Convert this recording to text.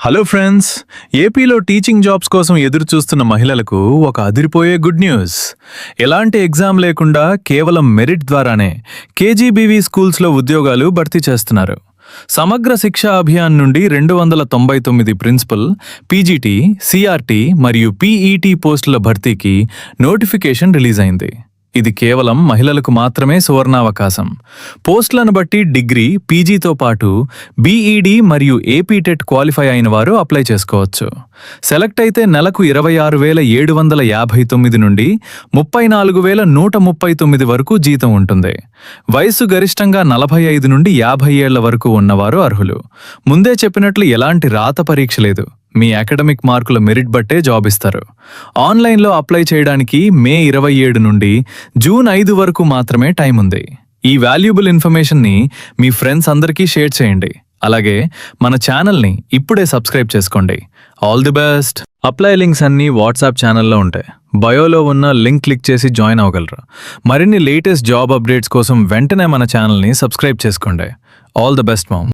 Hello friends, ఏపీలో teaching jobs కోసం ఎదురు చూస్తున్న మహిళలకు ఒక అదిరిపోయే గుడ్ న్యూస్. ఎలాంటి ఎగ్జామ్ లేకుండా కేవలం మెరిట్ ద్వారానే కేజీబీవీ స్కూల్స్లో ఉద్యోగాలు భర్తీ చేస్తున్నారు. సమగ్ర శిక్షా అభియాన్ నుండి 299 ప్రిన్సిపల్, పీజీటీ, సిఆర్టీ మరియు పీఈటీ పోస్టుల భర్తీకి నోటిఫికేషన్ రిలీజ్ అయింది. ఇది కేవలం మహిళలకు మాత్రమే సువర్ణావకాశం. పోస్టులను బట్టి డిగ్రీ, పీజీతో పాటు బీఈడీ మరియు ఏపీటెట్ క్వాలిఫై అయిన వారు అప్లై చేసుకోవచ్చు. సెలెక్ట్ అయితే నెలకు 26,759 నుండి 34,139 వరకు జీతం ఉంటుంది. వయసు గరిష్టంగా 45 నుండి 50 ఏళ్ల వరకు ఉన్నవారు అర్హులు. ముందే చెప్పినట్లు ఎలాంటి రాత పరీక్ష లేదు. మీ అకాడమిక్ మార్కుల మెరిట్ బట్టే జాబ్ ఇస్తారు. ఆన్లైన్లో అప్లై చేయడానికి మే 27 నుండి జూన్ 5 వరకు మాత్రమే టైం ఉంది. ఈ వాల్యుబుల్ ఇన్ఫర్మేషన్ని మీ ఫ్రెండ్స్ అందరికీ షేర్ చేయండి. అలాగే మన ఛానల్ని ఇప్పుడే సబ్స్క్రైబ్ చేసుకోండి. All the best. Apply links అన్నీ వాట్సాప్ ఛానల్లో ఉంటాయి. బయోలో ఉన్న లింక్ క్లిక్ చేసి జాయిన్ అవ్వగలరు. మరిన్ని లేటెస్ట్ జాబ్ అప్డేట్స్ కోసం వెంటనే మన ఛానల్ని సబ్స్క్రైబ్ చేసుకోండి. All the best ma'am.